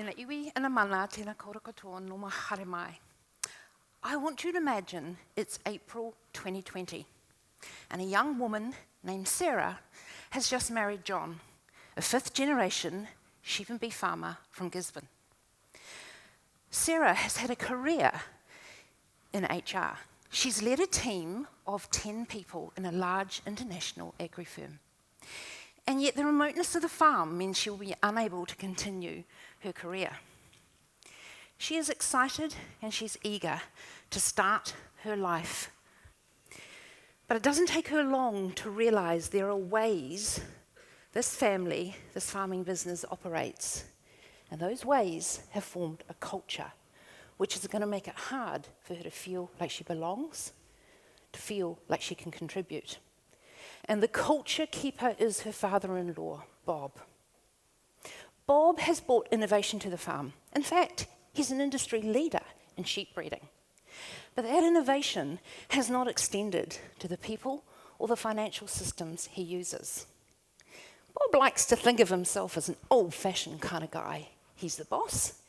Tēnā iwi ina mana, tēnā kora katoa, no mahare mai. I want you to imagine it's April 2020, and a young woman named Sarah has just married John, a fifth-generation sheep and beef farmer from Gisborne. Sarah has had a career in HR. She's led a team of 10 people in a large international agri firm. And yet the remoteness of the farm means she'll be unable to continue her career. She is excited and she's eager to start her life. But it doesn't take her long to realise there are ways this family, this farming business operates. And those ways have formed a culture, which is going to make it hard for her to feel like she belongs, to feel like she can contribute. And the culture keeper is her father-in-law, Bob. Bob has brought innovation to the farm. In fact, he's an industry leader in sheep breeding. But that innovation has not extended to the people or the financial systems he uses. Bob likes to think of himself as an old-fashioned kind of guy. He's the boss,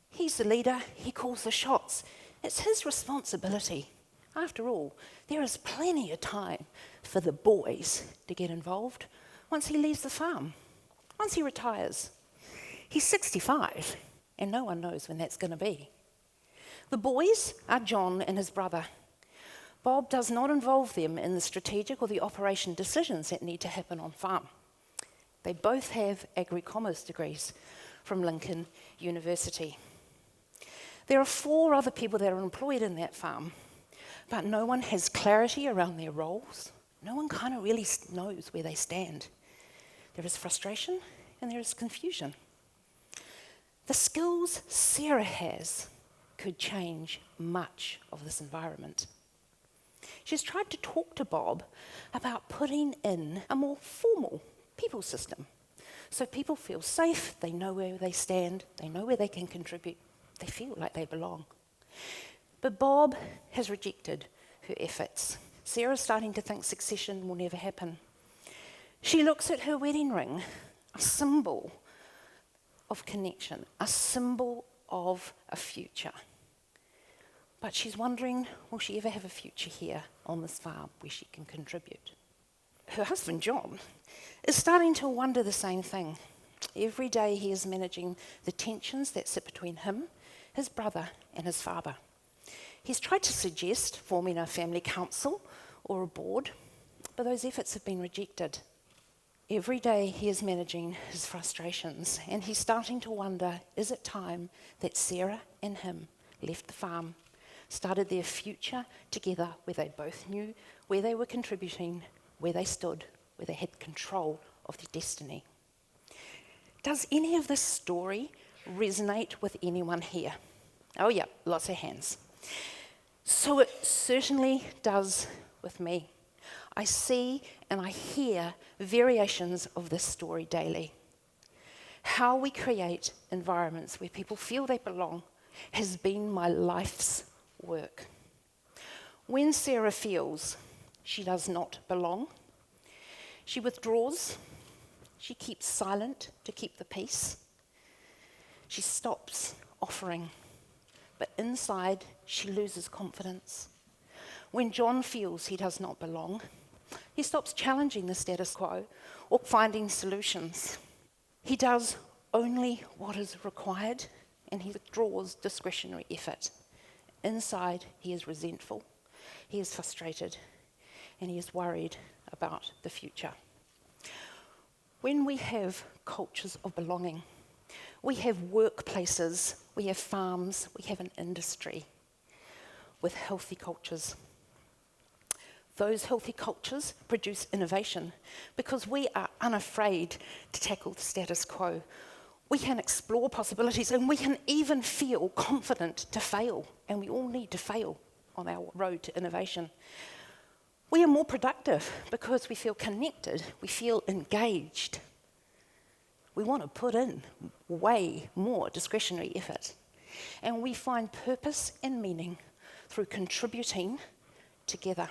he's the leader, he calls the shots. It's his responsibility. After all, there is plenty of time for the boys to get involved once he leaves the farm, once he retires. He's 65, and no one knows when that's going to be. The boys are John and his brother. Bob does not involve them in the strategic or the operation decisions that need to happen on farm. They both have agri-commerce degrees from Lincoln University. There are 4 other people that are employed in that farm, but no one has clarity around their roles. No one kind of really knows where they stand. There is frustration and there is confusion. The skills Sarah has could change much of this environment. She's tried to talk to Bob about putting in a more formal people system, so people feel safe, they know where they stand, they know where they can contribute, they feel like they belong. But Bob has rejected her efforts. Sarah's starting to think succession will never happen. She looks at her wedding ring, a symbol of connection, a symbol of a future. But she's wondering, will she ever have a future here on this farm where she can contribute? Her husband, John, is starting to wonder the same thing. Every day he is managing the tensions that sit between him, his brother, and his father. He's tried to suggest forming a family council or a board, but those efforts have been rejected. Every day he is managing his frustrations, and he's starting to wonder, is it time that Sarah and him left the farm, started their future together where they both knew where they were contributing, where they stood, where they had control of their destiny? Does any of this story resonate with anyone here? Oh yeah, lots of hands. So it certainly does with me. I see and I hear variations of this story daily. How we create environments where people feel they belong has been my life's work. When Sarah feels she does not belong, she withdraws, she keeps silent to keep the peace, she stops offering, but inside she loses confidence. When John feels he does not belong, he stops challenging the status quo or finding solutions. He does only what is required and he withdraws discretionary effort. Inside he is resentful, he is frustrated, and he is worried about the future. When we have cultures of belonging, we have workplaces, we have farms, we have an industry with healthy cultures. Those healthy cultures produce innovation because we are unafraid to tackle the status quo. We can explore possibilities and we can even feel confident to fail, and we all need to fail on our road to innovation. We are more productive because we feel connected, we feel engaged. We want to put in way more discretionary effort. And we find purpose and meaning through contributing together.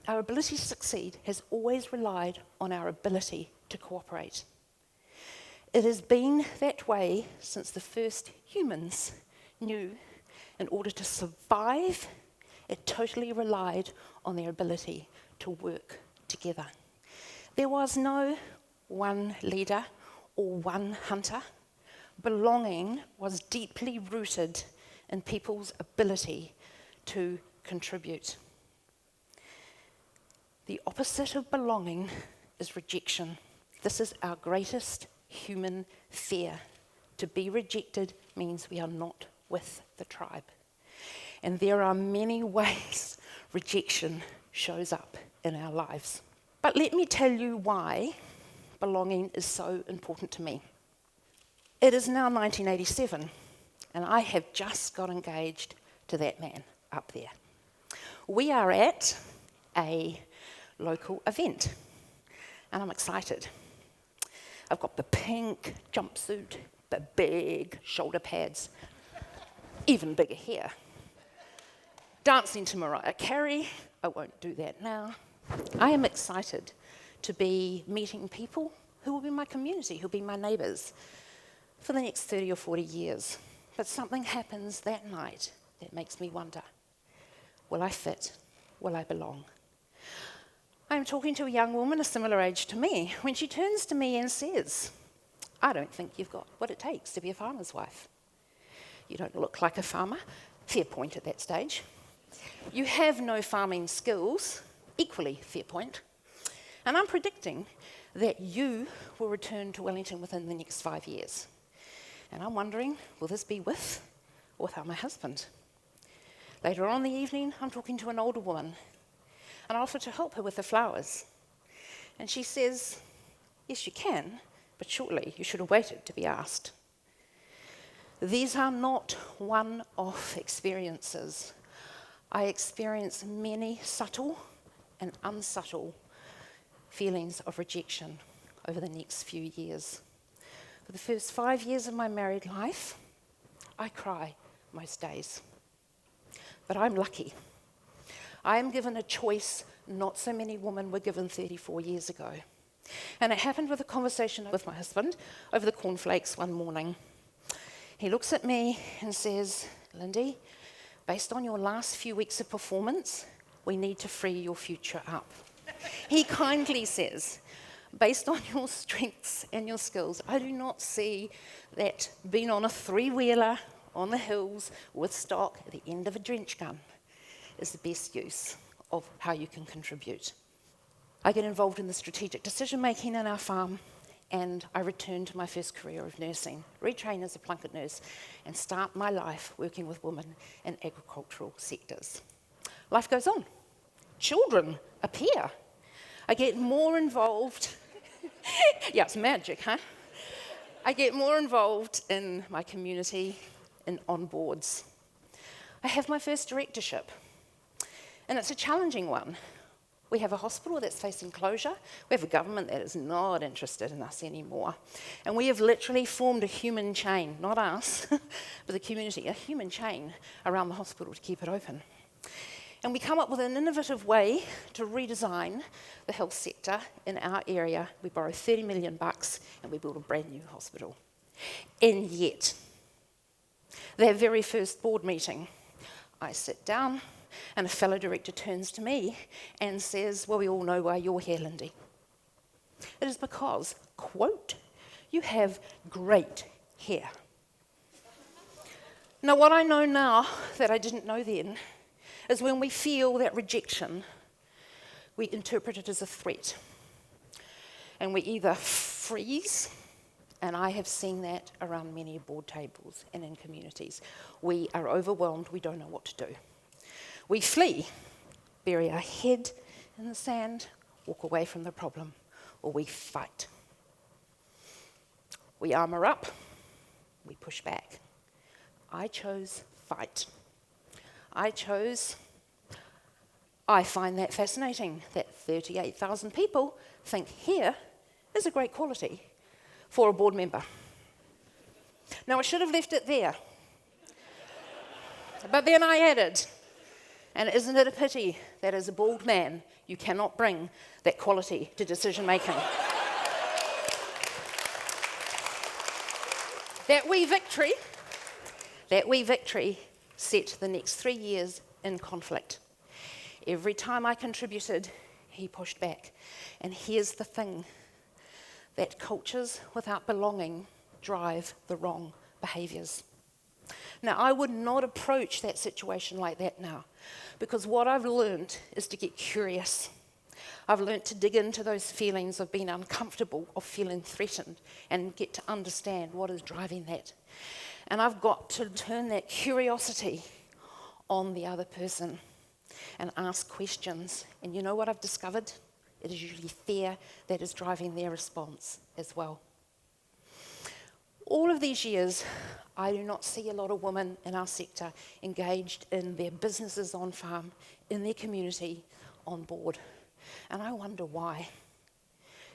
Our ability to succeed has always relied on our ability to cooperate. It has been that way since the first humans knew in order to survive, it totally relied on their ability to work together. There was no one leader or one hunter. Belonging was deeply rooted in people's ability to contribute. The opposite of belonging is rejection. This is our greatest human fear. To be rejected means we are not with the tribe. And there are many ways rejection shows up in our lives. But let me tell you why belonging is so important to me. It is now 1987, and I have just got engaged to that man up there. We are at a local event, and I'm excited. I've got the pink jumpsuit, the big shoulder pads, even bigger hair. Dancing to Mariah Carey, I won't do that now. I am excited to be meeting people who will be my community, who will be my neighbours for the next 30 or 40 years. But something happens that night that makes me wonder, will I fit? Will I belong? I'm talking to a young woman a similar age to me when she turns to me and says, I don't think you've got what it takes to be a farmer's wife. You don't look like a farmer. Fair point at that stage. You have no farming skills. Equally fair point. And I'm predicting that you will return to Wellington within the next 5 years. And I'm wondering, will this be with or without my husband? Later on in the evening, I'm talking to an older woman, and I offer to help her with the flowers. And she says, yes, you can, but shortly you should have waited to be asked. These are not one-off experiences. I experience many subtle and unsubtle feelings of rejection over the next few years. For the first 5 years of my married life, I cry most days. But I'm lucky. I am given a choice not so many women were given 34 years ago. And it happened with a conversation with my husband over the cornflakes one morning. He looks at me and says, Lindy, based on your last few weeks of performance, we need to free your future up. He kindly says, based on your strengths and your skills, I do not see that being on a three-wheeler on the hills with stock at the end of a drench gun is the best use of how you can contribute. I get involved in the strategic decision-making in our farm, and I return to my first career of nursing, retrain as a plunket nurse, and start my life working with women in agricultural sectors. Life goes on. Children appear. I get more involved. Yeah, it's magic, huh? I get more involved in my community, in on boards. I have my first directorship, and it's a challenging one. We have a hospital that's facing closure. We have a government that is not interested in us anymore. And we have literally formed a human chain, not us, but the community, a human chain around the hospital to keep it open. And we come up with an innovative way to redesign the health sector in our area. We borrow $30 million and we build a brand new hospital. And yet, their very first board meeting, I sit down, and a fellow director turns to me and says, well, we all know why you're here, Lindy. It is because, quote, you have great hair. Now, what I know now that I didn't know then is when we feel that rejection, we interpret it as a threat. And we either freeze, and I have seen that around many board tables and in communities. We are overwhelmed, we don't know what to do. We flee, bury our head in the sand, walk away from the problem, or we fight. We armour up, we push back. I chose fight. I find that fascinating, that 38,000 people think here is a great quality for a board member. Now, I should have left it there. But then I added, and isn't it a pity that as a bald man, you cannot bring that quality to decision making? That wee victory set the next 3 years in conflict. Every time I contributed, he pushed back. And here's the thing, that cultures without belonging drive the wrong behaviours. Now, I would not approach that situation like that now, because what I've learned is to get curious. I've learned to dig into those feelings of being uncomfortable, of feeling threatened, and get to understand what is driving that. And I've got to turn that curiosity on the other person and ask questions. And you know what I've discovered? It is usually fear that is driving their response as well. All of these years, I do not see a lot of women in our sector engaged in their businesses on farm, in their community, on board. And I wonder why.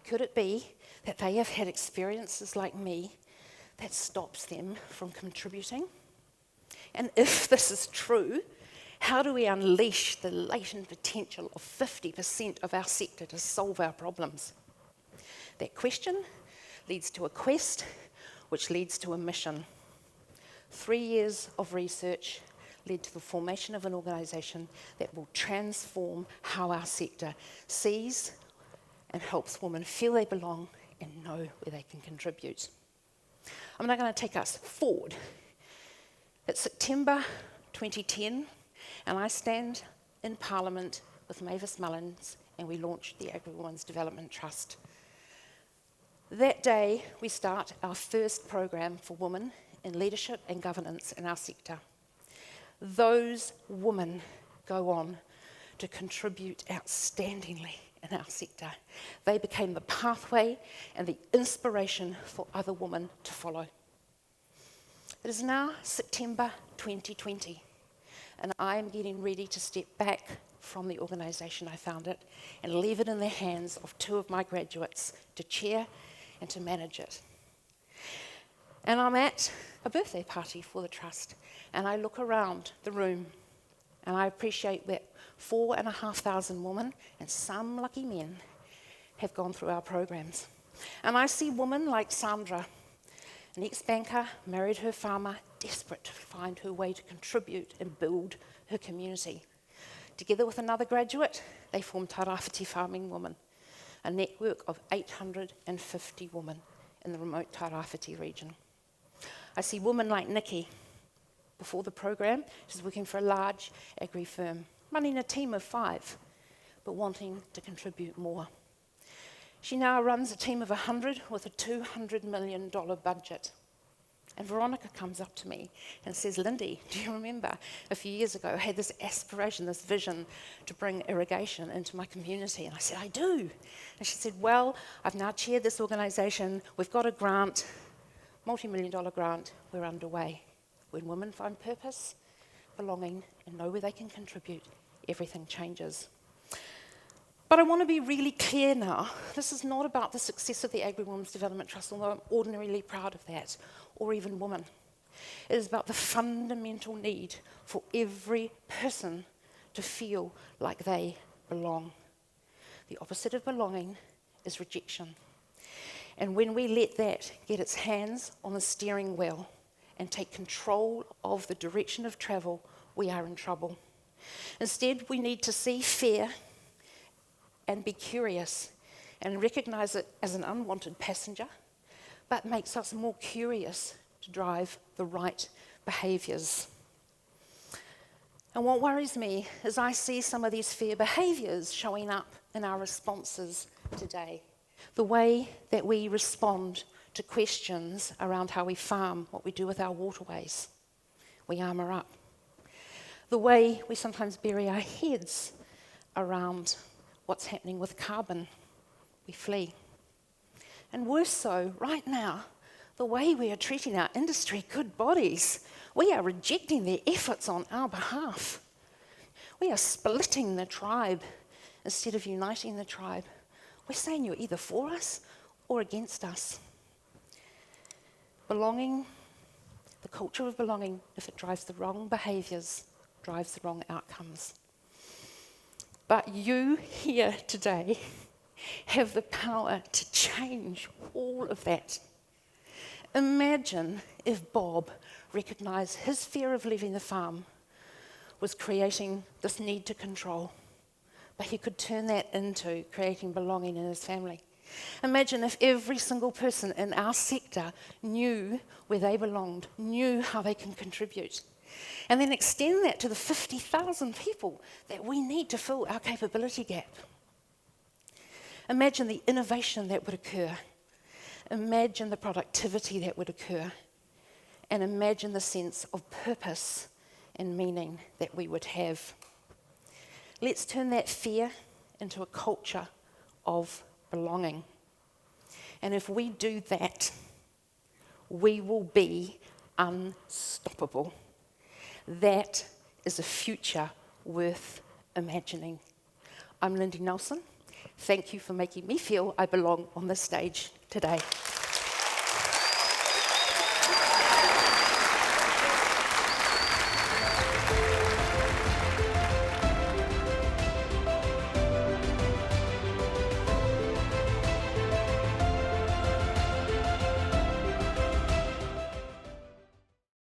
Could it be that they have had experiences like me that stops them from contributing? And if this is true, how do we unleash the latent potential of 50% of our sector to solve our problems? That question leads to a quest, which leads to a mission. 3 years of research led to the formation of an organisation that will transform how our sector sees and helps women feel they belong and know where they can contribute. I'm now going to take us forward. It's September 2010, and I stand in Parliament with Mavis Mullins, and we launched the Agri-Women's Development Trust. That day, we start our first program for women in leadership and governance in our sector. Those women go on to contribute outstandingly in our sector. They became the pathway and the inspiration for other women to follow. It is now September 2020, and I am getting ready to step back from the organisation I founded and leave it in the hands of 2 of my graduates to chair and to manage it. And I'm at a birthday party for the Trust, and I look around the room, and I appreciate that 4,500 women, and some lucky men, have gone through our programs. And I see women like Sandra, an ex-banker, married her farmer, desperate to find her way to contribute and build her community. Together with another graduate, they formed Tairāwhiti Farming Women, a network of 850 women in the remote Tairāwhiti region. I see women like Nikki. Before the program, she's working for a large agri firm, running a team of 5, but wanting to contribute more. She now runs a team of 100 with a $200 million budget. And Veronica comes up to me and says, Lindy, do you remember a few years ago I had this aspiration, this vision to bring irrigation into my community? And I said, I do. And she said, well, I've now chaired this organisation. We've got a grant, multi-million-dollar grant. We're underway. When women find purpose, belonging, and know where they can contribute, everything changes. But I want to be really clear now. This is not about the success of the Agri-Women's Development Trust, although I'm ordinarily proud of that, or even women. It is about the fundamental need for every person to feel like they belong. The opposite of belonging is rejection. And when we let that get its hands on the steering wheel and take control of the direction of travel, we are in trouble. Instead, we need to see fear and be curious and recognise it as an unwanted passenger, but makes us more curious to drive the right behaviours. And what worries me is I see some of these fear behaviours showing up in our responses today. The way that we respond to questions around how we farm, what we do with our waterways. We armour up. The way we sometimes bury our heads around what's happening with carbon. We flee. And worse so, right now, the way we are treating our industry good bodies. We are rejecting their efforts on our behalf. We are splitting the tribe instead of uniting the tribe. We're saying you're either for us or against us. Belonging, the culture of belonging, if it drives the wrong behaviours, drives the wrong outcomes. But you here today have the power to change all of that. Imagine if Bob recognised his fear of leaving the farm was creating this need to control, but he could turn that into creating belonging in his family. Imagine if every single person in our sector knew where they belonged, knew how they can contribute, and then extend that to the 50,000 people that we need to fill our capability gap. Imagine the innovation that would occur. Imagine the productivity that would occur. And imagine the sense of purpose and meaning that we would have. Let's turn that fear into a culture of belonging. And if we do that, we will be unstoppable. That is a future worth imagining. I'm Lindy Nelson. Thank you for making me feel I belong on this stage today.